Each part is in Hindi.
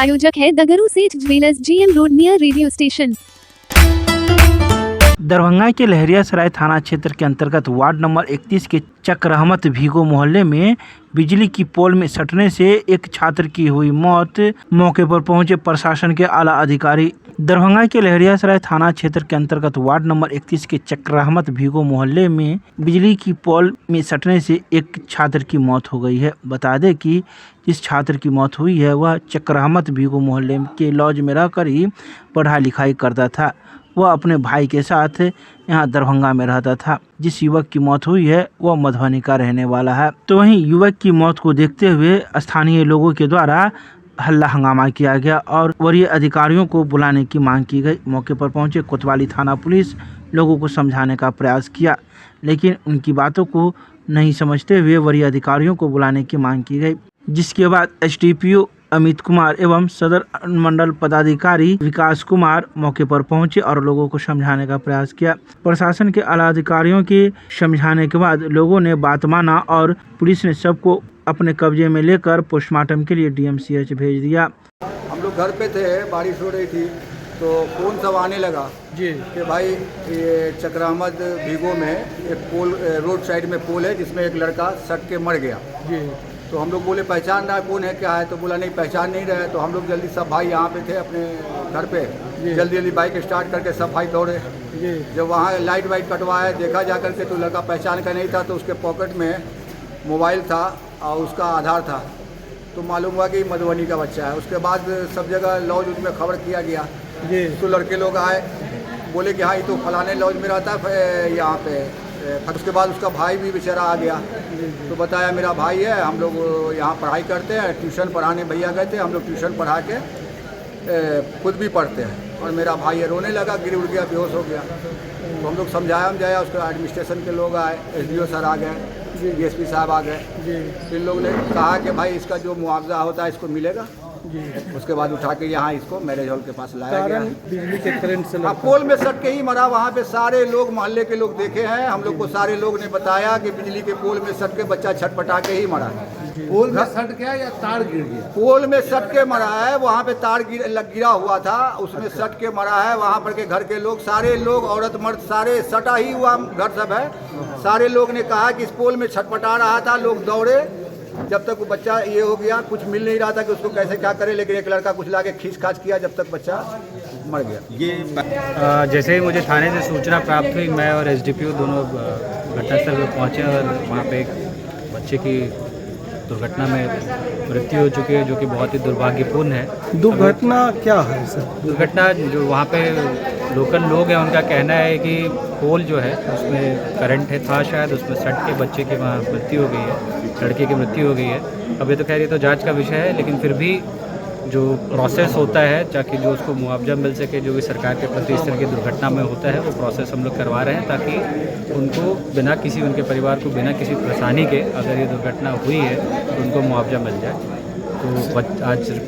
प्रायोजक है दगरू सेठ jewellers, GM road near radio station. Darbhanga के लहरियासराय थाना क्षेत्र के अंतर्गत वार्ड नंबर 31 के चकरहमत भीगो मोहल्ले में बिजली की पोल में सटने से एक छात्र की हुई मौत। मौके पर पहुंचे प्रशासन के आला अधिकारी। दरभंगा के लहरियासराय थाना क्षेत्र के अंतर्गत वार्ड नंबर 31 के चकरहमत भीगो मोहल्ले में बिजली की पोल में सटने से एक छात्र की मौत हो गई है। बता दें कि जिस छात्र की मौत हुई है वह चकरहमत भीगो मोहल्ले के लॉज में रहकर ही पढ़ाई लिखाई करता था। वह अपने भाई के साथ यहाँ दरभंगा में रहता था। जिस युवक की मौत हुई है वह मधुबनी का रहने वाला है। तो वहीं युवक की मौत को देखते हुए स्थानीय लोगों के द्वारा हल्ला हंगामा किया गया और वरीय अधिकारियों को बुलाने की मांग की गई। मौके पर पहुंचे कोतवाली थाना पुलिस लोगों को समझाने का प्रयास किया, लेकिन उनकी बातों को नहीं समझते हुए वरीय अधिकारियों को बुलाने की मांग की गई। जिसके बाद SDPO अमित कुमार एवं सदर मंडल पदाधिकारी विकास कुमार मौके पर पहुंचे और लोगों को समझाने का प्रयास किया। प्रशासन के आला अधिकारियों के समझाने के बाद लोगों ने बात माना और पुलिस ने सबको अपने कब्जे में लेकर पोस्टमार्टम के लिए DMCH भेज दिया। हम लोग घर पे थे, बारिश हो रही थी तो फ़ोन सब आने लगा जी कि भाई ये चकरहमत भीगो में एक पोल, रोड साइड में पोल है जिसमें एक लड़का सट के मर गया जी। तो हम लोग बोले पहचान रहा है कौन है क्या है, तो बोला नहीं पहचान नहीं रहे। तो हम लोग जल्दी सब भाई यहाँ पे थे अपने घर पे, जल्दी बाइक स्टार्ट करके सब भाई दौड़े। जब वहाँ लाइट वाइट कटवाए देखा जा करके तो लड़का पहचान का नहीं था, तो उसके पॉकेट में मोबाइल था और उसका आधार था, तो मालूम हुआ कि मधुबनी का बच्चा है। उसके बाद सब जगह लॉज उसमें खबर किया गया तो लड़के लोग आए, बोले कि हाँ ये तो फलाने लॉज में रहता है यहाँ पे। फिर उसके बाद उसका भाई भी बेचारा आ गया तो बताया मेरा भाई है, हम लोग यहाँ पढ़ाई करते हैं, ट्यूशन पढ़ाने भैया गए थे, हम लोग ट्यूशन पढ़ा के खुद भी पढ़ते हैं। और मेरा भाई है, रोने लगा, गिर उड़ गया, बेहोश हो गया। तो हम लोग समझाया उसके एडमिनिस्ट्रेशन के लोग आए, SDO सर आ गए, DSP साहब आ गए। इन लोग ने कहा कि भाई इसका जो मुआवजा होता है इसको मिलेगा। उसके बाद उठा के यहाँ इसको मैरिज हॉल के पास लाया गया। बिजली के करंट से पोल में सट के ही मरा। वहाँ पे सारे लोग मोहल्ले के लोग देखे हैं, हम लोग को सारे लोग ने बताया कि बिजली के पोल में सट के बच्चा छटपटा के ही मरा। पोल में सट गया या तार गिर गया? पोल में सट के मरा है, वहाँ पे तार गिरा हुआ था, उसमें सट के मरा है। वहाँ पर के घर के लोग, सारे लोग, औरत मर्द सारे, सटा ही हुआ घर सब है। सारे लोग ने कहा कि इस पोल में छटपटा रहा था, लोग दौड़े। जब तक वो बच्चा ये हो गया, कुछ मिल नहीं रहा था कि उसको कैसे क्या करे, लेकिन एक लड़का कुछ लाके खींच खाच किया जब तक बच्चा मर गया। ये जैसे ही मुझे थाने से सूचना प्राप्त हुई, मैं और SDPO दोनों घटनास्थल पर पहुंचे और वहां पे एक बच्चे की दुर्घटना में मृत्यु हो चुकी है, जो कि बहुत ही दुर्भाग्यपूर्ण है। दुर्घटना क्या है सर? दुर्घटना जो वहाँ पे लोकल लोग हैं उनका कहना है कि पोल जो है उसमें करंट था शायद, उसमें सट के बच्चे की वहाँ मृत्यु हो गई है, लड़के की मृत्यु हो गई है। अब ये तो खैर ये तो जांच का विषय है, लेकिन फिर भी जो प्रोसेस होता है ताकि जो उसको मुआवजा मिल सके, जो भी सरकार के प्रति इस तरह की दुर्घटना में होता है, वो प्रोसेस हम लोग करवा रहे हैं ताकि उनको बिना किसी, उनके परिवार को बिना किसी परेशानी के अगर ये दुर्घटना हुई है तो उनको मुआवजा मिल जाए। तो आज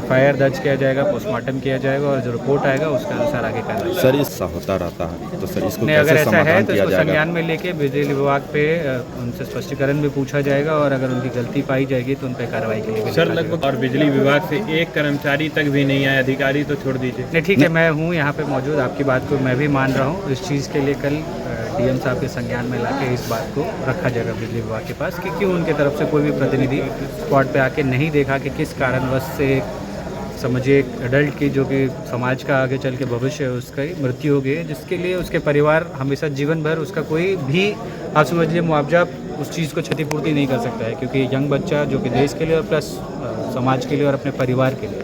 FIR दर्ज किया जाएगा, पोस्टमार्टम किया जाएगा और जो रिपोर्ट आएगा उसके अनुसार आगे कार्रवाई। सर इससा होता रहता है तो सर इसको नहीं, कैसे अगर ऐसा है समाधान तो किया इसको जाएगा? संज्ञान में लेके बिजली विभाग पे उनसे स्पष्टीकरण भी पूछा जाएगा और अगर उनकी गलती पाई जाएगी तो उन पर कार्रवाई के लिए भी सर लगभग और बिजली विभाग से एक कर्मचारी तक भी नहीं आया, अधिकारी तो छोड़ दीजिए। नहीं ठीक है, मैं हूँ यहाँ पे मौजूद, आपकी बात को मैं भी मान रहा हूँ। इस चीज़ के लिए कल DM साहब के संज्ञान में लाके इस बात को रखा जाएगा बिजली विभाग के पास कि क्यों उनके तरफ से कोई भी प्रतिनिधि स्पॉट पे आके नहीं देखा कि किस कारणवश से समझिए एक एडल्ट की, जो कि समाज का आगे चल के भविष्य है, उसका मृत्यु हो गई है, जिसके लिए उसके परिवार हमेशा जीवन भर उसका कोई भी आप समझिए मुआवजा उस चीज़ को क्षतिपूर्ति नहीं कर सकता है, क्योंकि यंग बच्चा जो कि देश के लिए और प्लस समाज के लिए और अपने परिवार के लिए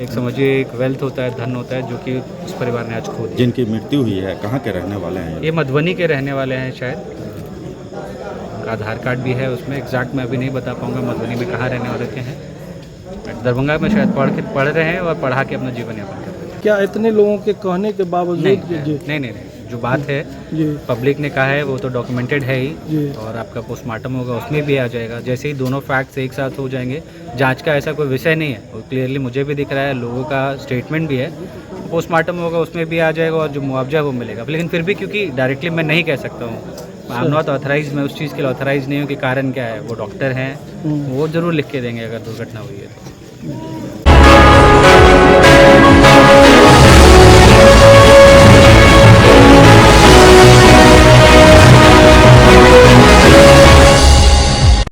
एक समझिए एक वेल्थ होता है, धन होता है, जो कि उस परिवार ने आज खो दिया। जिनकी मृत्यु हुई है कहाँ के रहने वाले हैं? ये मधुबनी के रहने वाले हैं शायद, उनका आधार कार्ड भी है उसमें, एग्जैक्ट मैं अभी नहीं बता पाऊँगा मधुबनी में कहाँ रहने वाले के हैं। दरभंगा में शायद पढ़ रहे हैं और पढ़ा के अपना जीवन यापन कर रहे हैं। क्या इतने लोगों के कहने के बावजूद? नहीं, जो बात है पब्लिक ने कहा है वो तो डॉक्यूमेंटेड है ही, और आपका पोस्टमार्टम होगा उसमें भी आ जाएगा। जैसे ही दोनों फैक्ट्स एक साथ हो जाएंगे, जांच का ऐसा कोई विषय नहीं है, वो क्लियरली मुझे भी दिख रहा है, लोगों का स्टेटमेंट भी है, पोस्टमार्टम होगा उसमें भी आ जाएगा और जो मुआवजा वो मिलेगा। लेकिन फिर भी क्योंकि डायरेक्टली मैं नहीं कह सकता हूँ, आई एम नॉट ऑथराइज, मैं उस चीज़ के लिए ऑथराइज नहीं हूँ कि कारण क्या है, वो डॉक्टर हैं, वो ज़रूर लिख के देंगे अगर दुर्घटना हुई है तो।